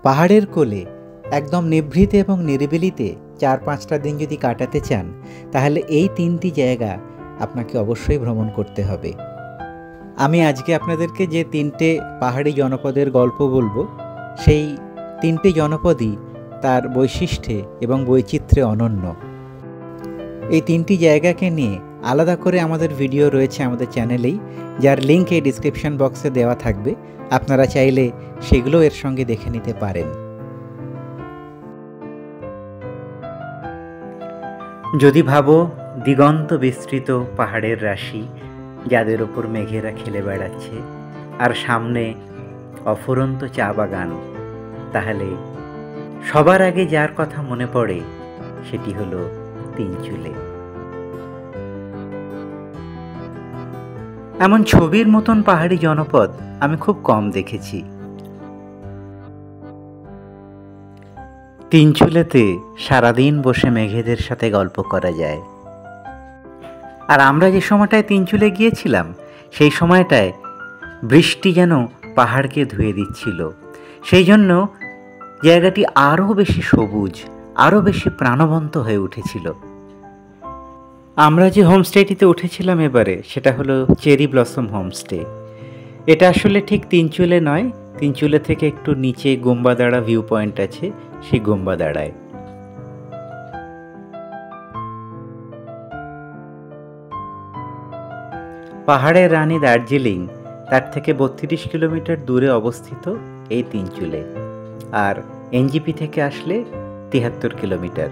পাহাড়ের কোলে একদম নিভৃতে এবং নিরিবিলিতে 4-5টা দিন যদি কাটাতে চান, তাহলে এই 3টি জায়গা আপনাকে অবশ্যই ভ্রমণ করতে হবে। আমি আজকে আপনাদেরকে যে 3টে পাহাড়ি জনপদের গল্প বলবো, সেই 3টে জনপদই তার বৈশিষ্ট্যে এবং বৈচিত্র্যে অনন্য। এই 3টি জায়গাকে নিয়ে আলাদা করে আমাদের ভিডিও রয়েছে আমাদের চ্যানেলেই, যার লিঙ্ক এই ডিসক্রিপশন বক্সে দেওয়া থাকবে। আপনারা চাইলে সেগুলো এর সঙ্গে দেখে নিতে পারেন। যদি ভাবো দিগন্ত বিস্তৃত পাহাড়ের রাশি, যাদের ওপর মেঘেরা খেলে বেড়াচ্ছে, আর সামনে অফুরন্ত চা বাগান, তাহলে সবার আগে যার কথা মনে পড়ে সেটি হলো তিনচুলে। এমন ছবির মতন পাহাড়ি জনপদ আমি খুব কম দেখেছি। তিনচুলেতে সারাদিন বসে মেঘেদের সাথে গল্প করা যায়। আর আমরা যে সময়টায় তিনচুলে গিয়েছিলাম, সেই সময়টায় বৃষ্টি যেন পাহাড়কে ধুয়ে দিচ্ছিল। সেই জন্য জায়গাটি আরও বেশি সবুজ, আরও বেশি প্রাণবন্ত হয়ে উঠেছিল। আমরা যে হোমস্টেটিতে উঠেছিলাম এবারে, সেটা হলো চেরি ব্লসম হোমস্টে। এটা আসলে ঠিক তিনচুলে নয়, তিনচুলে থেকে একটু নিচে গোম্বাদাড়া ভিউ পয়েন্ট আছে, সেই গোম্বাদাড়ায়। পাহাড়ের রানী দার্জিলিং, তার থেকে 32 কিলোমিটার দূরে অবস্থিত এই তিনচুলে। আর এনজিপি থেকে আসলে 73 কিলোমিটার।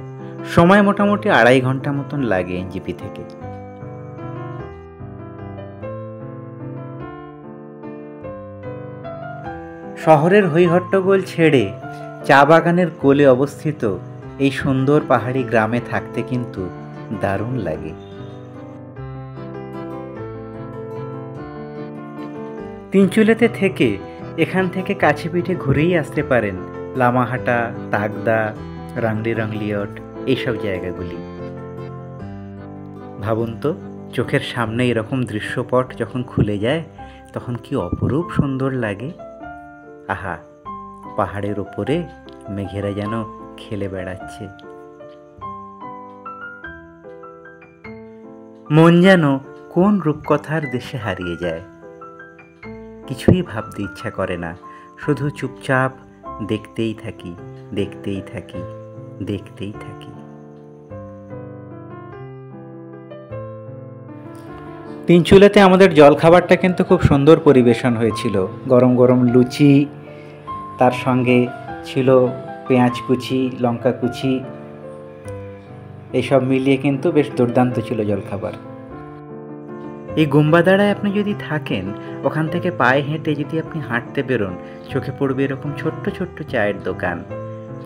সময় মোটামুটি 2.5 ঘন্টা মতন লাগে এনজিপি থেকে। শহরের হইহট্টগোল ছেড়ে চা বাগানের কোলে অবস্থিত এই সুন্দর পাহাড়ি গ্রামে থাকতে কিন্তু দারুণ লাগে। তিনচুলেতে থেকে এখান থেকে কাছে পিঠে ঘুরেই আসতে পারেন লামাহাটা, তাগদা, রাংলি রাংলিয়ট, এইসব জায়গাগুলি। ভাবুন তো, চোখের সামনে এরকম দৃশ্যপট যখন খুলে যায়, তখন কি অপরূপ সুন্দর লাগে। আহা, পাহাড়ের ওপরে মেঘেরা যেন খেলে বেড়াচ্ছে। মন যেন কোন রূপকথার দেশে হারিয়ে যায়। কিছুই ভাবতে ইচ্ছা করে না, শুধু চুপচাপ দেখতেই থাকি, দেখতেই থাকি, দেখতেই থাকি। তিনচুলেতে আমাদের জলখাবারটা কিন্তু খুব সুন্দর পরিবেশন হয়েছিল। গরম গরম লুচি, তার সঙ্গে ছিল পেঁয়াজ কুচি, লঙ্কা কুচি, এসব মিলিয়ে কিন্তু বেশ দুর্দান্ত ছিল জলখাবার। এই গোম্বাদাড়ায় আপনি যদি থাকেন, ওখান থেকে পায়ে হেঁটে যদি আপনি হাঁটতে বেরোন, চোখে পড়বে এরকম ছোট্ট ছোট্ট চায়ের দোকান।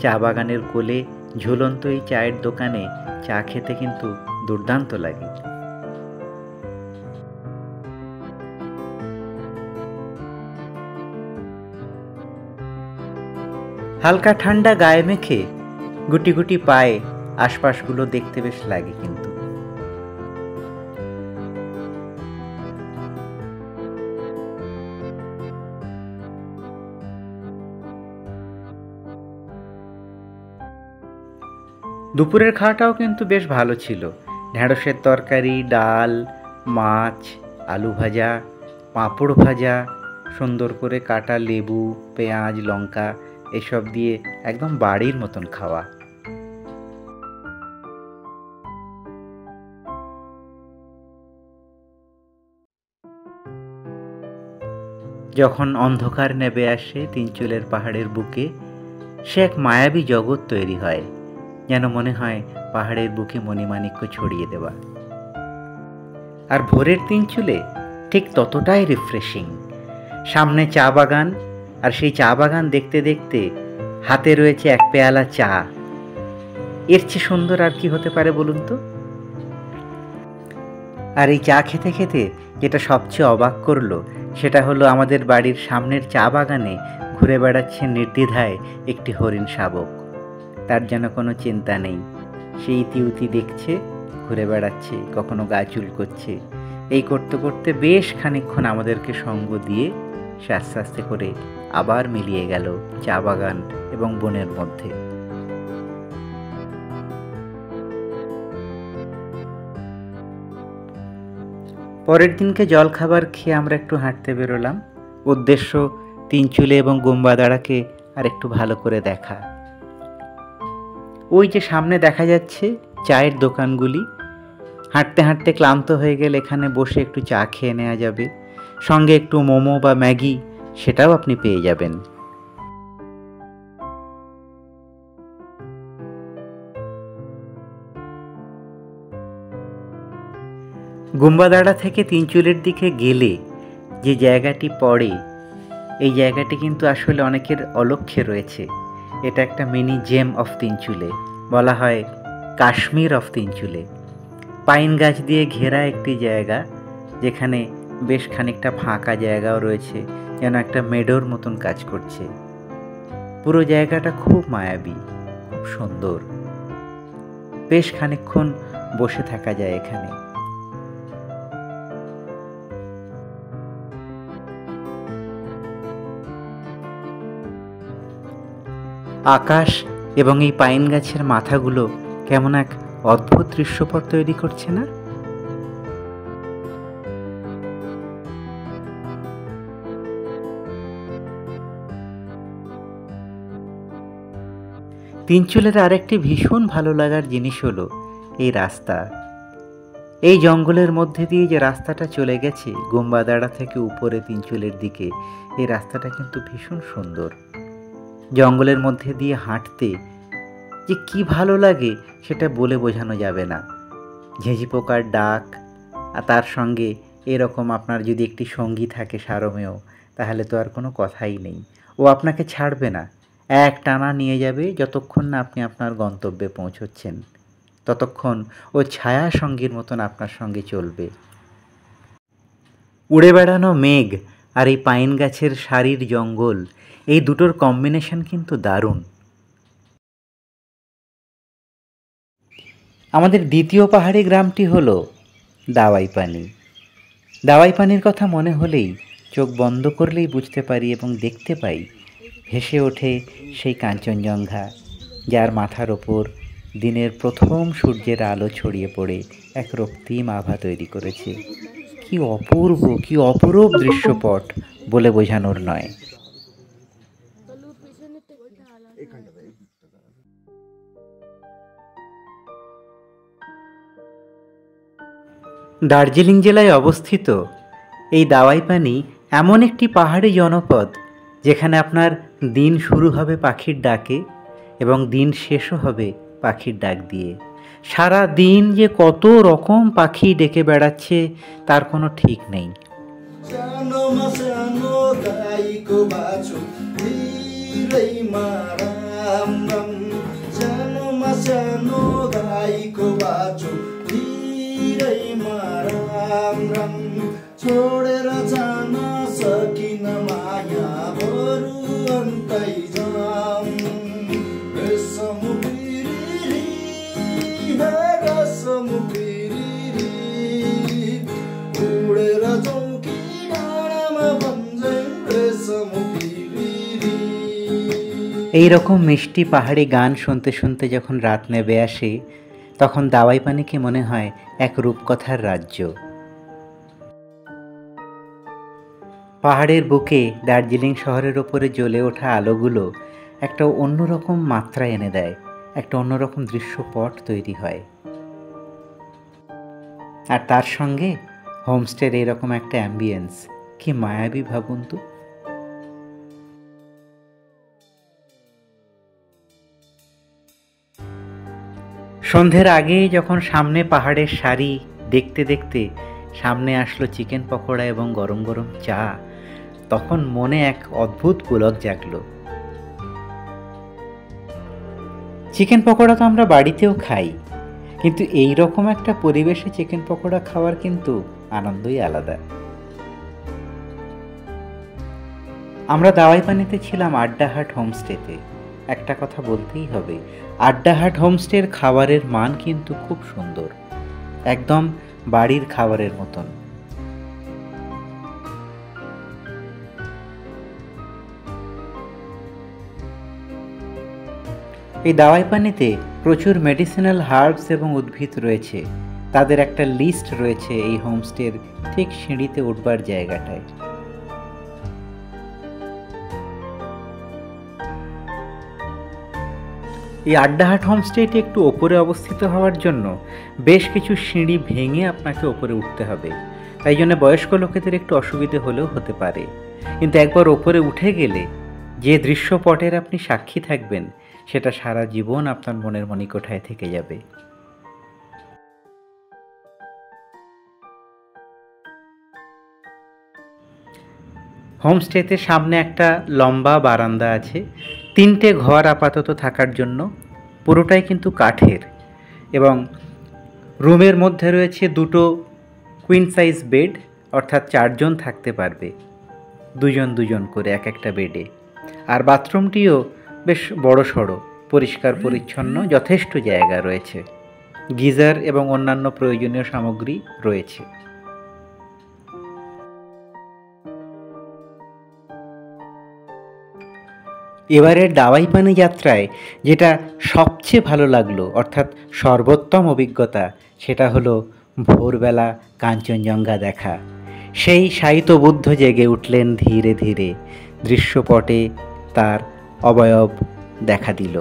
চা বাগানের কোলে ঝুলন্ত এই চায়ের দোকানে চা খেতে কিন্তু দুর্দান্ত লাগে। হালকা ঠান্ডা গায়ে মেখে গুটি গুটি পায়ে আশপাশগুলো দেখতে বেশ লাগে কিন্তু। দুপুরের খাওয়াটাও কিন্তু বেশ ভালো ছিল। ঢেঁড়সের তরকারি, ডাল, মাছ, আলু ভাজা, পাঁপড় ভাজা, সুন্দর করে কাটা লেবু, পেঁয়াজ, লঙ্কা, এসব দিয়ে একদম বাড়ির মতন খাওয়া। যখন অন্ধকার নেমে আসে তিনচুলের পাহাড়ের বুকে, সে এক মায়াবী জগৎ তৈরি হয়, যেন মনে হয় পাহাড়ের বুকে মণিমাণিক্য ছড়িয়ে দেওয়া। আর ভোরের তিনচুলে ঠিক ততটাই রিফ্রেশিং। সামনে চা বাগান, আর সেই চা বাগান দেখতে দেখতে হাতে রয়েছে এক পেয়ালা চা। এর চেয়ে সুন্দর আর কি হতে পারে বলুন তো? আর এই চা খেতে খেতে যেটা সবচেয়ে অবাক করলো, সেটা হলো আমাদের বাড়ির সামনের চা বাগানে ঘুরে বেড়াচ্ছে নির্দ্বিধায় একটি হরিণ শাবক। তার যেন কোনো চিন্তা নেই, সে ইতিউতি দেখছে, ঘুরে বেড়াচ্ছে, কখনো গা চুলকোচ্ছে। এই করতে করতে বেশ খানিকক্ষণ আমাদেরকে সঙ্গ দিয়ে সে আস্তে আস্তে করে আবার মিলিয়ে গেল চা বাগান এবং বনের মধ্যে। পরের দিনকে জলখাবার খেয়ে আমরা একটু হাঁটতে বেরোলাম। উদ্দেশ্য তিনচুলে এবং গুম্বাদাড়াকে আর একটু ভালো করে দেখা। ওই যে সামনে দেখা যাচ্ছে চায়ের দোকানগুলি, হাঁটতে হাঁটতে ক্লান্ত হয়ে গেলে এখানে বসে একটু চা খেয়ে নেওয়া যাবে, সঙ্গে একটু মোমো বা ম্যাগি সেটাও আপনি পেয়ে যাবেন। গুম্বাদাড়া থেকে তিনচুলের দিকে গেলে যে জায়গাটি পড়ে, এই জায়গাটি কিন্তু আসলে অনেকের অলক্ষ্যে রয়েছে। এটা একটা মিনি জেম অফ তিনচুলে, বলা হয় কাশ্মীর অফ তিনচুলে। পাইন গাছ দিয়ে ঘেরা একটি জায়গা, যেখানে বেশ খানিকটা ফাঁকা জায়গাও রয়েছে, যেন একটা মেডোর মতন কাজ করছে। পুরো জায়গাটা খুব মায়াবী, খুব সুন্দর। বেশ খানিকক্ষণ বসে থাকা যায় এখানে। আকাশ এবং এই পাইন গাছের মাথাগুলো কেমন এক অদ্ভুত দৃশ্যপট তৈরি করছে না? তিনচুলের আরেকটি ভীষণ ভালো লাগার জিনিস হলো এই রাস্তা। এই জঙ্গলের মধ্যে দিয়ে যে রাস্তাটা চলে গেছে গুম্বাদাড়া থেকে উপরে তিনচুলের দিকে, এই রাস্তাটা কিন্তু ভীষণ সুন্দর। জঙ্গলের মধ্যে দিয়ে হাঁটতে যে কি ভালো লাগে সেটা বলে বোঝানো যাবে না। ঝিঁঝি পোকার ডাক, আর তার সঙ্গে এরকম আপনার যদি একটি সঙ্গী থাকে সারমেয়, তাহলে তো আর কোনো কথাই নেই। ও আপনাকে ছাড়বে না, এক টানা নিয়ে যাবে যতক্ষণ না আপনি আপনার গন্তব্যে পৌঁছচ্ছেন। ততক্ষণ ও ছায়া সঙ্গীর মতন আপনার সঙ্গে চলবে। উড়ে বেড়ানো মেঘ আর এই পাইন গাছের সারির জঙ্গল, এই দুটোর কম্বিনেশন কিন্তু দারুণ। আমাদের দ্বিতীয় পাহাড়ি গ্রামটি হলো দাওয়াই পানি। দাওয়াই পানির কথা মনে হলেই চোখ বন্ধ করলেই বুঝতে পারি এবং দেখতে পাই ভেসে ওঠে সেই কাঞ্চনজঙ্ঘা, যার মাথার ওপর দিনের প্রথম সূর্যের আলো ছড়িয়ে পড়ে এক রক্তিম আভা তৈরি করেছে। কি অপূর্ব, কি অপরূপ দৃশ্যপট বলে বোঝানোর নয়। দার্জিলিং জেলায় অবস্থিত এই দাওয়াই পানি এমন একটি পাহাড়ি জনপদ, যেখানে আপনার দিন শুরু হবে পাখির ডাকে এবং দিন শেষও হবে পাখির ডাক দিয়ে। সারা দিন যে কত রকম পাখি ডেকে বেড়াচ্ছে তার কোনো ঠিক নেই। छोडेर जान सकिन माया बरु अन्तै जाम रेशम पिरिरी रेशम पिरिरी उडेर चौकी डाँडामा भन्छन् रेशम पिरिरी। এইরকম মিষ্টি পাহাড়ি গান শুনতে শুনতে যখন রাত নেমে আসে, তখন দাওয়াই পানিকে মনে হয় এক রূপকথার রাজ্য। পাহাড়ের বুকে দার্জিলিং শহরের ওপরে জ্বলে ওঠা আলোগুলো একটা অন্যরকম মাত্রা এনে দেয়, একটা অন্যরকম দৃশ্যপট তৈরি হয়। আর তার সঙ্গে হোমস্টের এরকম একটা অ্যাম্বিয়েন্স, কি মায়াবী ভাবুন তো। সন্ধ্যের আগে যখন সামনে পাহাড়ের সারি দেখতে দেখতে সামনে আসলো চিকেন পকোড়া এবং গরম গরম চা, তখন মনে এক অদ্ভুত পুলক জাগলো। চিকেন পকোড়া তো আমরা বাড়িতেও খাই, কিন্তু এই রকম একটা পরিবেশে চিকেন পকোড়া খাওয়ার কিন্তু আনন্দই আলাদা। আমরা দাওয়াই পানিতে ছিলাম আড্ডাহাট হোমস্টেতে। একটা কথা বলতেই হবে, আড্ডাহাট হোমস্টের খাবারের মান কিন্তু খুব সুন্দর, একদম বাড়ির খাবারের মতন। এই দাওয়াই পানিতে প্রচুর মেডিসিনাল হার্বস এবং উদ্ভিদ রয়েছে। তাদের একটা লিস্ট রয়েছে এই হোমস্টের ঠিক সিঁড়িতে উঠবার জায়গাটায়। এই আড্ডাহাট হোমস্টেটি একটু ওপরে অবস্থিত হওয়ার জন্য বেশ কিছু সিঁড়ি ভেঙে আপনাকে ওপরে উঠতে হবে। তাই জন্য বয়স্ক লোকেদের একটু অসুবিধে হলেও হতে পারে, কিন্তু একবার ওপরে উঠে গেলে যে দৃশ্যপটের আপনি সাক্ষী থাকবেন সেটা সারা জীবন আপনার মনের মণিকোঠায় থেকে যাবে। হোমস্টেতে সামনে একটা লম্বা বারান্দা আছে, 3টে ঘর আপাতত থাকার জন্য, পুরোটাই কিন্তু কাঠের, এবং রুমের মধ্যে রয়েছে 2টো কুইন সাইজ বেড, অর্থাৎ 4জন থাকতে পারবে, 2জন 2জন করে এক একটা বেডে। আর বাথরুমটিও বেশ বড় সড়ো, পরিষ্কার পরিচ্ছন্ন, যথেষ্ট জায়গা রয়েছে, গিজার এবং অন্যান্য প্রয়োজনীয় সামগ্রী রয়েছে। এবারের দাওয়াই পানি যাত্রায় যেটা সবচেয়ে ভালো লাগলো, অর্থাৎ সর্বোত্তম অভিজ্ঞতা, সেটা হলো ভোরবেলা কাঞ্চনজঙ্ঘা দেখা। সেই শায়িত বুদ্ধ জেগে উঠলেন ধীরে ধীরে, দৃশ্যপটে তার অবয়ব দেখা দিল।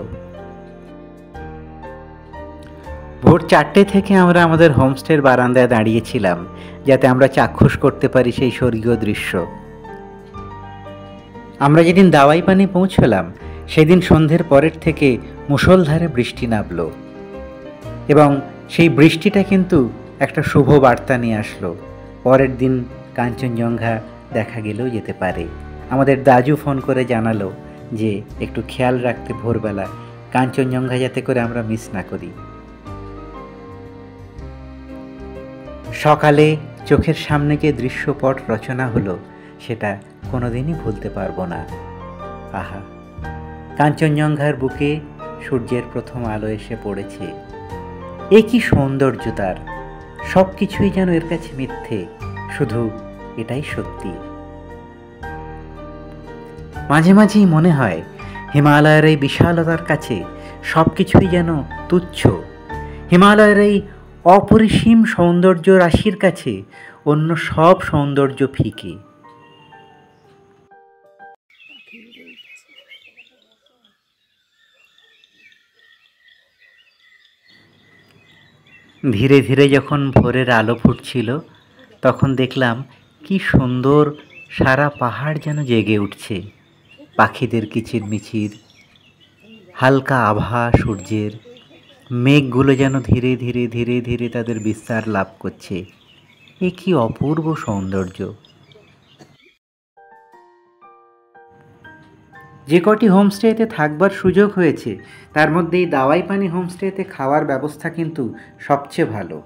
ভোর 4টে থেকে আমরা আমাদের হোমস্টের বারান্দায় দাঁড়িয়েছিলাম, যাতে আমরা চাক্ষুষ করতে পারি সেই স্বর্গীয় দৃশ্য। আমরা যেদিন দাওয়াই পানি পৌঁছলাম সেদিন সন্ধ্যের পরের থেকে মুষলধারে বৃষ্টি নামল, এবং সেই বৃষ্টিটা কিন্তু একটা শুভ বার্তা নিয়ে আসলো। পরের দিন কাঞ্চনজঙ্ঘা দেখা গেলেও যেতে পারে। আমাদের দাজু ফোন করে জানালো যে একটু খেয়াল রাখতে ভোরবেলা কাঞ্চনজঙ্ঘা যাতে করে আমরা মিস না করি। সকালে চোখের সামনে যে দৃশ্যপট রচনা হলো সেটা কোনোদিনই ভুলতে পারবো না। আহা, কাঞ্চনজঙ্ঘার বুকে সূর্যের প্রথম আলো এসে পড়েছে। এ কি সৌন্দর্য তার! সব কিছুই যেন এর কাছে মিথ্যে, শুধু এটাই সত্যি। মাঝে মাঝেই মনে হয় হিমালয়ের এই বিশালতার কাছে সব কিছুই যেন তুচ্ছ। হিমালয়ের এই অপরিসীম সৌন্দর্য রাশির কাছে অন্য সব সৌন্দর্য ফিকে। ধীরে ধীরে যখন ভোরের আলো ফুটছিল তখন দেখলাম কি সুন্দর সারা পাহাড় যেন জেগে উঠছে। পাখিদের কিচিরমিচির, হালকা আভা সূর্যের, মেঘগুলো যেন ধীরে ধীরে ধীরে ধীরে তাদের বিস্তার লাভ করছে। এ কি অপূর্ব সৌন্দর্য! যে কটি হোমস্টেতে থাকবার সুযোগ হয়েছে তার মধ্যে এই দাওয়াই পানি হোমস্টেতে খাওয়ার ব্যবস্থা কিন্তু সবচেয়ে ভালো।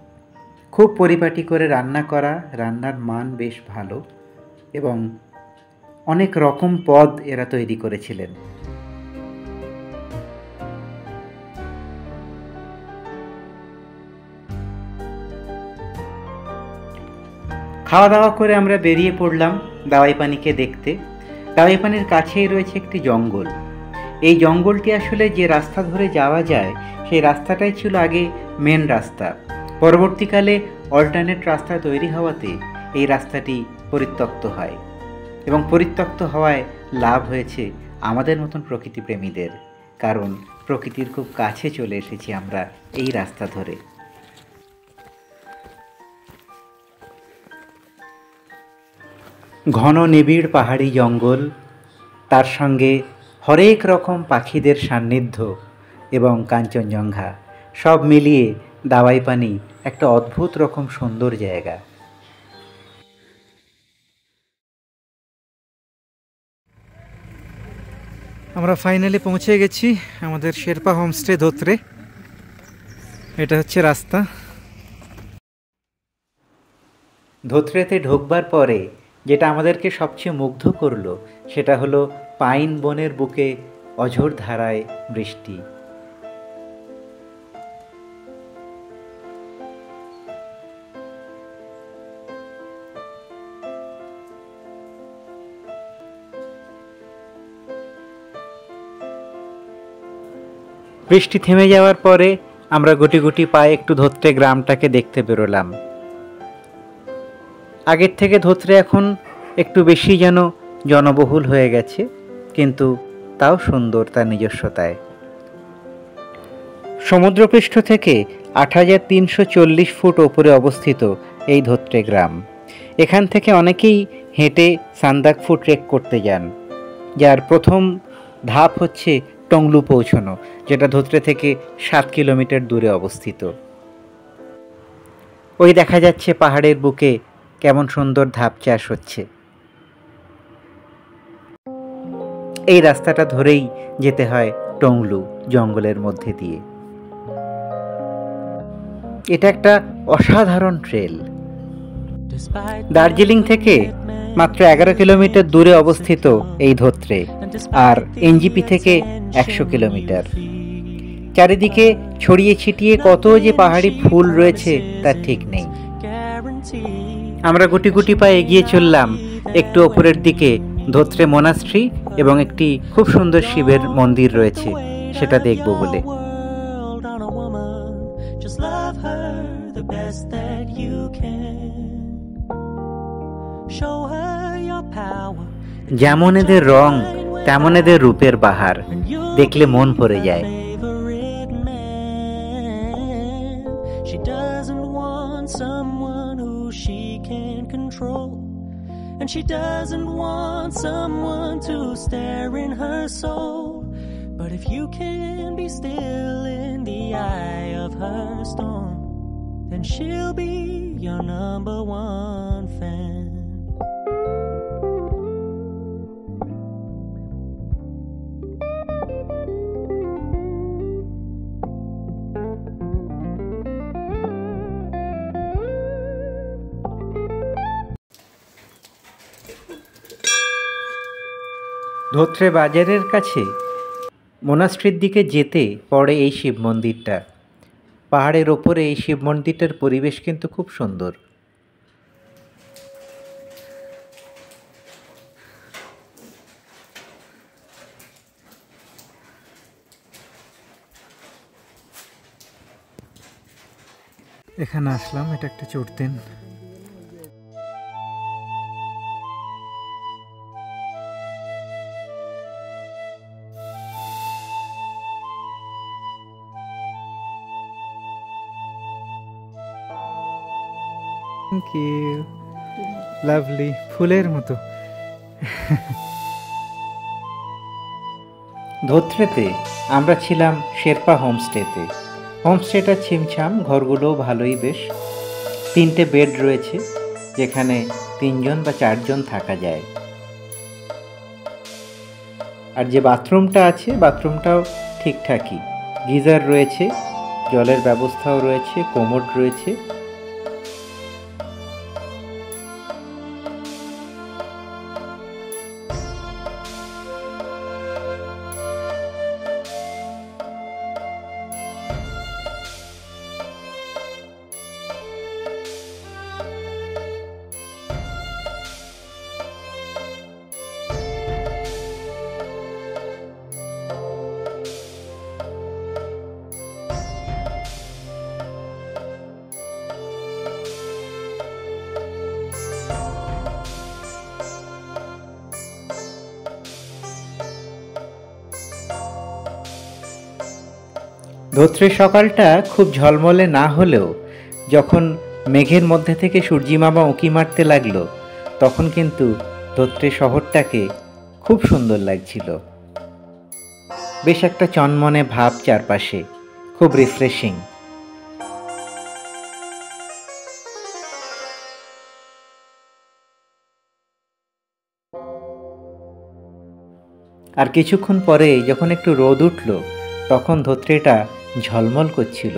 খুব পরিপাটি করে রান্না করা, রান্নার মান বেশ ভালো, এবং অনেক রকম পদ এরা তৈরি করেছিলেন। খাওয়া দাওয়া করে আমরা বেরিয়ে পড়লাম দাওয়াই পানিকে দেখতে। দাওয়াই পানির কাছেই রয়েছে একটি জঙ্গল। এই জঙ্গলটি আসলে যে রাস্তা ধরে যাওয়া যায় সেই রাস্তাটাই ছিল আগে মেন রাস্তা। পরবর্তীকালে অল্টারনেট রাস্তা তৈরি হওয়াতে এই রাস্তাটি পরিত্যক্ত হয়, এবং পরিত্যক্ত হওয়ায় লাভ হয়েছে আমাদের মতন প্রকৃতিপ্রেমীদের, কারণ প্রকৃতির খুব কাছে চলে এসেছি আমরা এই রাস্তা ধরে। ঘন নিবিড় পাহাড়ি জঙ্গল, তার সঙ্গে হরেক রকম পাখিদের সান্নিধ্য এবং কাঞ্চনজঙ্ঘা, সব মিলিয়ে দাওয়াই পানি একটা অদ্ভুত রকম সুন্দর জায়গা। আমরা ফাইনালি পৌঁছে গেছি আমাদের শেরপা হোমস্টে ধোত্রে। এটা হচ্ছে রাস্তা। ধোত্রেতে ঢোকবার পরে যেটা আমাদেরকে সবচেয়ে মুগ্ধ করলো সেটা হলো পাইন বনের বুকে অঝোর ধারায় বৃষ্টি। বৃষ্টি থেমে যাওয়ার পরে আমরা গুটি গুটি পায়ে একটু ধোত্রে গ্রামটাকে দেখতে বেরোলাম। আগের থেকে ধোত্রে এখন একটু বেশি যেন জনবহুল হয়ে গেছে, কিন্তু তাও সুন্দর তার নিজস্বতায়। সমুদ্রপৃষ্ঠ থেকে ৮৩৪০ ফুট ওপরে অবস্থিত এই ধোত্রে গ্রাম। এখান থেকে অনেকেই হেঁটে সান্দাকফু ট্রেক করতে যান, যার প্রথম ধাপ হচ্ছে টংলু পৌঁছানো, যেটা ধোত্রে থেকে ৭ কিলোমিটার দূরে অবস্থিত। ওই দেখা যাচ্ছে পাহাড়ের বুকে কেমন সুন্দর ধাপ চাষ হচ্ছে। এই রাস্তাটা ধরেই যেতে হয় টংলু জঙ্গলের মধ্যে দিয়ে। এটা একটা অসাধারণ ট্রেল। দার্জিলিং থেকে মাত্র ১১ কিলোমিটার দূরে অবস্থিত এই ধোত্রে, আর এনজিপি থেকে ১০০ কিলোমিটার। চারিদিকে ছড়িয়ে ছিটিয়ে কত যে পাহাড়ি ফুল রয়েছে তার ঠিক নেই। আমরা গুটি গুটি পায়ে এগিয়ে চললাম একটু ওপরের দিকে। ধোত্রে মোনাস্ট্রি এবং একটি খুব সুন্দর শিবের মন্দির রয়েছে, সেটা দেখব বলে। যেমন এদের রং তেমন এদের রূপের বাহার, দেখলে মন ভরে যায়। And she doesn't want someone to stare in her soul. But if you can be still in the eye of her storm, then she'll be your number one fan. Dhotrey বাজারের কাছে মোনাস্ট্রির দিকে যেতে পড়ে এই শিব মন্দিরটা। পাহাড়ের ওপরে এই শিব মন্দিরটার পরিবেশ কিন্তু খুব সুন্দর। এখানে আসলাম, এটা একটা চড়তেন। থ্যাংক ইউ, লাভলি, ফুলের মতো। ধোত্রেতে আমরা ছিলাম শেরপা হোমস্টেতে। হোমস্টেটা ছিমছাম, ঘরগুলো ভালোই বেশ। 3টে বেড রয়েছে, যেখানে 3 জন বা 4 জন থাকা যায়। আর যে বাথরুমটা আছে, বাথরুমটাও ঠিকঠাকই। গিজার রয়েছে, জলের ব্যবস্থাও রয়েছে, কোমোড রয়েছে। ধোত্রের সকালটা খুব ঝলমলে না হলেও যখন মেঘের মধ্যে থেকে সূর্যিমামা উঁকি মারতে লাগলো, তখন কিন্তু ধোত্রে শহরটাকে খুব সুন্দর লাগছিল। বেশ একটা চনমনে ভাব চারপাশে, খুব রিফ্রেশিং। আর কিছুক্ষণ পরে যখন একটু রোদ উঠল, তখন ধোত্রেটা ঝলমল করছিল।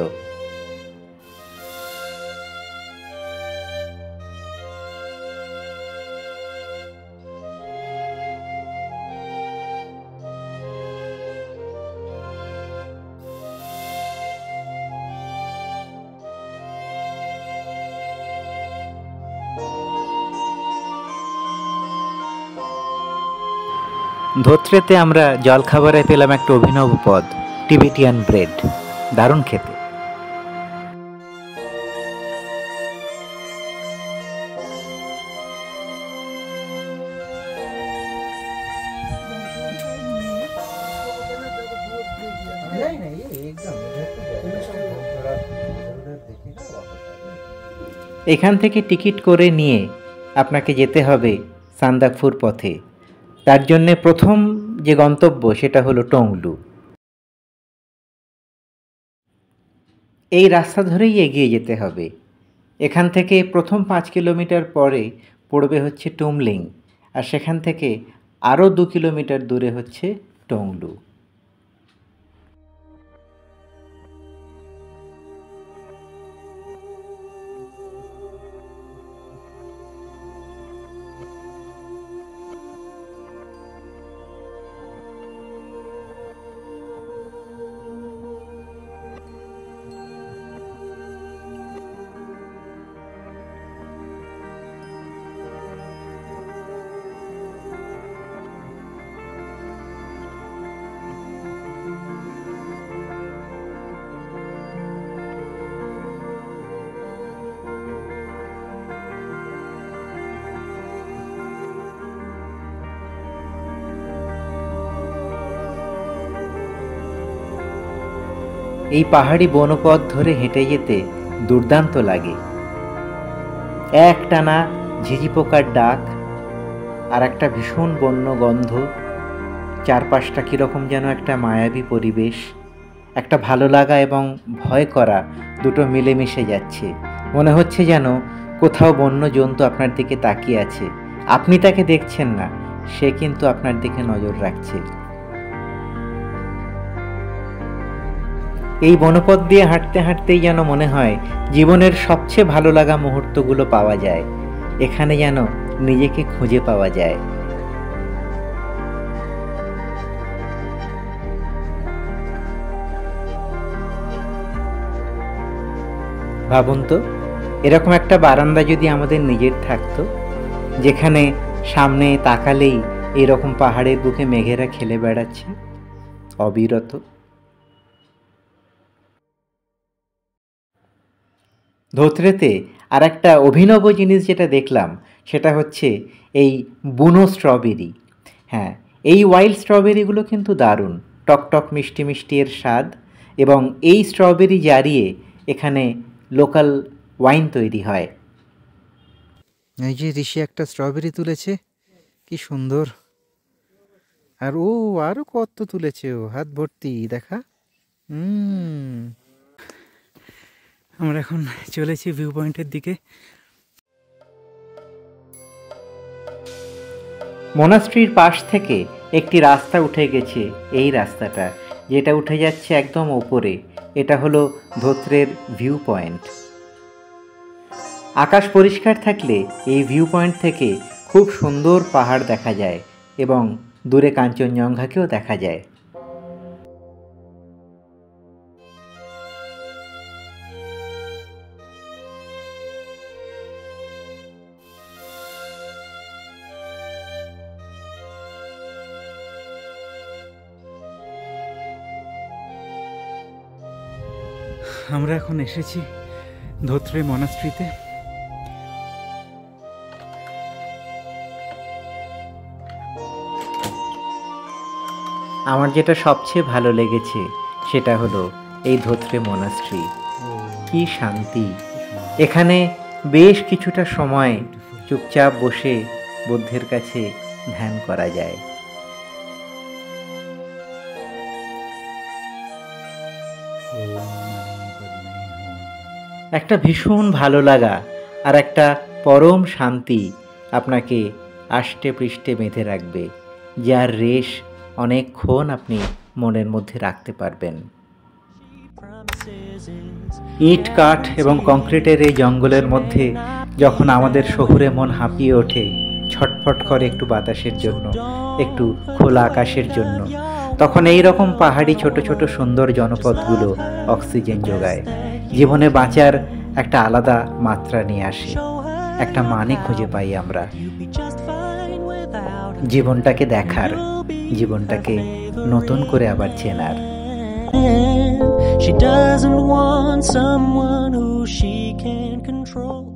ধোত্রেতে আমরা জলখাবারে পেলাম একটা অভিনব পদ, টিবেটিয়ান ব্রেড, দারুণ খেতে। এখান থেকে টিকিট করে নিয়ে আপনাকে যেতে হবে সান্দাকফুর পথে। তার জন্যে প্রথম যে গন্তব্য সেটা হলো টংলু। এই রাস্তা ধরেই এগিয়ে যেতে হবে। এখান থেকে প্রথম 5 কিলোমিটার পরে পড়বে হচ্ছে টুমলিং, আর সেখান থেকে আরও 2 কিলোমিটার দূরে হচ্ছে টংলু। এই পাহাড়ি বনপথ ধরে হেঁটে যেতে দুর্দান্ত লাগে। একটানা ঝিঝি পোকার ডাক আর একটা ভীষণ বন্য গন্ধ, চারপাশটা কীরকম যেন একটা মায়াবী পরিবেশ, একটা ভালো লাগা এবং ভয় করা দুটো মিলেমিশে যাচ্ছে। মনে হচ্ছে যেন কোথাও বন্য জন্তু আপনার দিকে তাকিয়ে আছে, আপনি তাকে দেখছেন না, সে কিন্তু আপনার দিকে নজর রাখছে। এই বনপথ দিয়ে হাঁটতে হাঁটতেই যেন মনে হয় জীবনের সবচেয়ে ভালো লাগা মুহূর্তগুলো পাওয়া যায়, এখানে যেন নিজেকে খুঁজে পাওয়া যায়। ভাবুন তো, এরকম একটা বারান্দা যদি আমাদের নিজের থাকতো, যেখানে সামনে তাকালেই এরকম পাহাড়ের বুকে মেঘেরা খেলে বেড়াচ্ছে অবিরত। ধোত্রেতে আর একটা অভিনব জিনিস যেটা দেখলাম সেটা হচ্ছে এই বুনো স্ট্রবেরি। হ্যাঁ, এই ওয়াইল্ড স্ট্রবেরিগুলো কিন্তু দারুণ, টকটক মিষ্টি মিষ্টি এর স্বাদ, এবং এই স্ট্রবেরি জারিয়ে এখানে লোকাল ওয়াইন তৈরি হয়। এই যে ঋষি একটা স্ট্রবেরি তুলেছে, কি সুন্দর। আর ও আরো কত তুলেছে, ও হাত ভর্তি, দেখা। আমরা এখন চলেছি ভিউ পয়েন্টের দিকে। মোনাস্ট্রির পাশ থেকে একটি রাস্তা উঠে গেছে, এই রাস্তাটা যেটা উঠে যাচ্ছে একদম ওপরে, এটা হলো ধোত্রের ভিউ পয়েন্ট। আকাশ পরিষ্কার থাকলে এই ভিউ পয়েন্ট থেকে খুব সুন্দর পাহাড় দেখা যায় এবং দূরে কাঞ্চনজঙ্ঘাকেও দেখা যায়। আমরা এখন এসেছি ধোত্রে মনাস্ট্রিতে। আমার যেটা সবচেয়ে ভালো লেগেছে সেটা হলো এই ধোত্রে মনাস্ট্রি। কি শান্তি! এখানে বেশ কিছুটা সময় চুপচাপ বসে বুদ্ধের কাছে ধ্যান করা যায়। একটা ভীষণ ভালো লাগা আর একটা পরম শান্তি আপনাকে আষ্টে পৃষ্ঠে বেঁধে রাখবে, যার রেশ অনেকক্ষণ আপনি মনের মধ্যে রাখতে পারবেন। ইট কাঠ এবং কংক্রিটের এই জঙ্গলের মধ্যে যখন আমাদের শহুরে মন হাঁপিয়ে ওঠে, ছটফট করে একটু বাতাসের জন্য, একটু খোলা আকাশের জন্য, তখন এই রকম পাহাড়ি ছোট ছোট সুন্দর জনপদগুলো অক্সিজেন যোগায়, জীবনে বাঁচার একটা আলাদা মাত্রা নিয়ে আসে, একটা মানে খুঁজে পাই আমরা জীবনটাকে দেখার, জীবনটাকে নতুন করে আবার চেনার। She doesn't want someone who she can control.